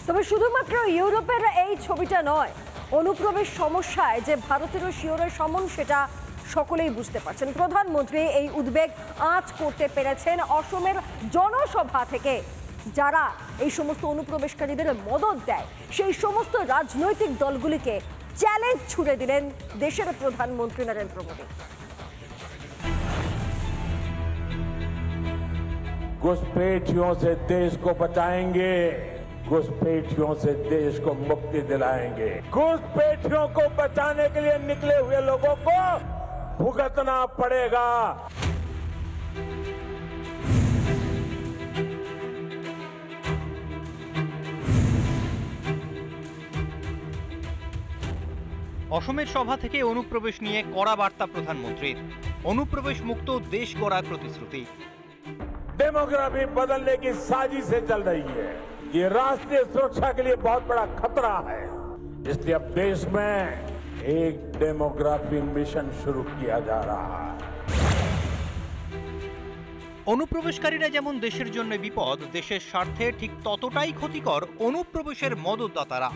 তবে শুধুমাত্র ইউরোপের এই ছবিটা নয়, অনুপ্রবেশ সমস্যায় যে ভারতেরও শিওরের সমন সেটা সকলেই বুঝতে পারছেন। প্রধানমন্ত্রী এই উদ্বেগ আঁচ করতে পেরেছেন অসমের জনসভা থেকে। যারা এই সমস্ত অনুপ্রবেশকারীদের মদত দেয় সেই সমস্ত রাজনৈতিক দলগুলিকে চ্যালেঞ্জ ছুড়ে দিলেন দেশের প্রধানমন্ত্রী নরেন্দ্র মোদী। घुसपैठियों से देश को बचाएंगे, घुसपैठियों से देश को मुक्ति दिलाएंगे। घुसपैठियों को बचाने के लिए निकले हुए लोगों को भुगतना पड़ेगा। অসমের সভা থেকে অনুপ্রবেশ নিয়ে কড়া বার্তা প্রধানমন্ত্রীর। অনুপ্রবেশ মুক্ত দেশ গড়ার প্রতিশ্রুতি। डेमोग्राफी बदलने की साजिश से चल रही है। ये राष्ट्रीय सुरक्षा के लिए बहुत बड़ा खतरा है। इसलिए अब देश में एक डेमोग्राफी मिशन शुरू किया जा रहा है। অনুপ্রবেশকারীরা যেমন দেশের জন্য বিপদ, দেশের স্বার্থে ঠিক ততটাই ক্ষতিকর অনুপ্রবেশের মদতদাতারা।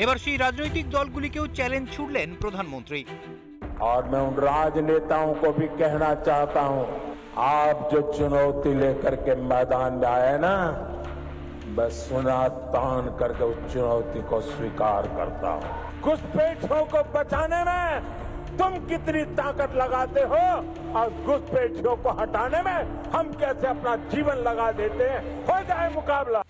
এবার সেই রাজনৈতিক দলগুলিকেও চ্যালেঞ্জ ছুড়লেন প্রধানমন্ত্রী। और मैं उन राजनेताओं को भी कहना चाहता हूं, आप जो चुनौती लेकर के मैदान में आए ना, मैं सुना तान करके उस चुनौती को स्वीकार करता हूं। घुसपैठियों को बचाने में तुम कितनी ताकत लगाते हो और घुसपैठियों को हटाने में हम कैसे अपना जीवन लगा देते हैं, हो जाए मुकाबला।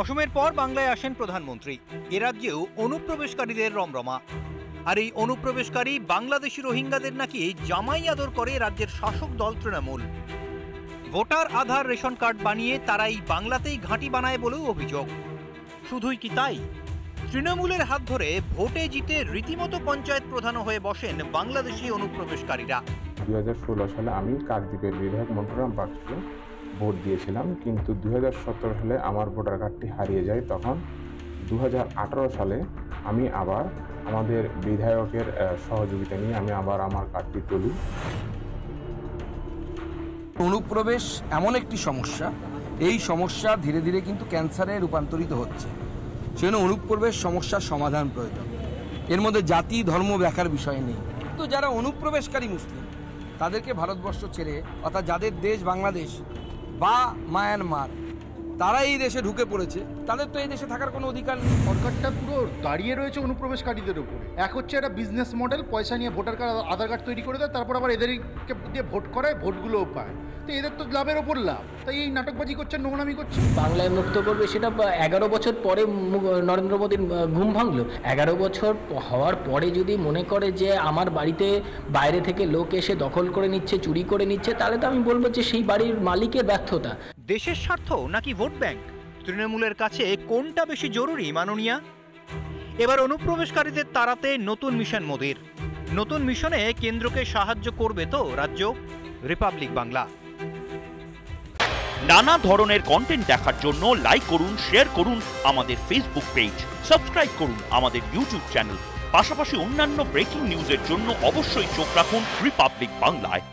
অসমের পর বাংলায় আসেন প্রধানমন্ত্রী। এ রাজ্যেও অনুপ্রবেশকারীদের রমরমা। আর এই অনুপ্রবেশকারী বাংলাদেশি রোহিঙ্গাদের নাকি জামাই আদর করে রাজ্যের শাসক দল তৃণমূল। ভোটার আধার রেশন কার্ড বানিয়ে তারাই বাংলাতেই ঘাঁটি বানায় বলেও অভিযোগ। শুধুই কি তাই, তৃণমূলের হাত ধরে ভোটে জিতে রীতিমতো পঞ্চায়েত প্রধান হয়ে বসেন বাংলাদেশি অনুপ্রবেশকারীরা। 2016 সালে আমি কাকদ্বীপের বিধায়ক মন্টুরাম পাত্রকে ভোট দিয়েছিলাম, কিন্তু 2017 সালে আমার ভোটার কার্ডটি হারিয়ে যায়। তখন 2018 সালে আমি আবার আমাদের বিধায়কের সহযোগিতা নিয়ে আমি আবার আমার কার্ডটি তুলি। অনুপ্রবেশ এমন একটি সমস্যা, এই সমস্যা ধীরে ধীরে কিন্তু ক্যান্সারে রূপান্তরিত হচ্ছে। সেজন্য অনুপ্রবেশ সমস্যার সমাধান প্রয়োজন। এর মধ্যে জাতি ধর্ম ব্যাখ্যার বিষয় নেই। তো যারা অনুপ্রবেশকারী মুসলিম, তাদেরকে ভারতবর্ষ ছেড়ে, অর্থাৎ যাদের দেশ বাংলাদেশ বা মায়ানমার, তারা এই দেশে ঢুকে পড়েছে, তাদের তো এই দেশে থাকার কোনো অধিকার নেই। সরকারটা পুরো দাঁড়িয়ে রয়েছে অনুপ্রবেশকারীদের উপরে। এক হচ্ছে একটা বিজনেস মডেল, পয়সা নিয়ে ভোটার কার্ড আধার কার্ড তৈরি করে দেয়, তারপর আবার এদেরকে দিয়ে ভোট করায়, ভোটগুলোও পায়। তো এদের তো লাভের ওপর লাভ, তাই এই নাটকবাজি করছে, নোংরামি করছে। বাংলায় মুক্ত করবে, সেটা 11 বছর পরে নরেন্দ্র মোদীর ঘুম ভাঙলো। 11 বছর হওয়ার পরে যদি মনে করে যে আমার বাড়িতে বাইরে থেকে লোক এসে দখল করে নিচ্ছে, চুরি করে নিচ্ছে, তাহলে তো আমি বলবো যে সেই বাড়ির মালিকের ব্যর্থতা। দেশের স্বার্থ নাকি ভোট ব্যাংক, তৃণমূলের কাছে কোনটা বেশি জরুরি মাননীয়া? এবার অনুপ্রবেশকারীদের তাড়াতে নতুন মিশন মোদীর। নতুন মিশনে কেন্দ্রকে সাহায্য করবে তো রাজ্য? রিপাবলিক বাংলা। নানা ধরনের কন্টেন্ট দেখার জন্য লাইক করুন, শেয়ার করুন আমাদের ফেসবুক পেজ, সাবস্ক্রাইব করুন আমাদের ইউটিউব চ্যানেল। পাশাপাশি অন্যান্য ব্রেকিং নিউজের জন্য অবশ্যই চোখ রাখুন রিপাবলিক বাংলায়।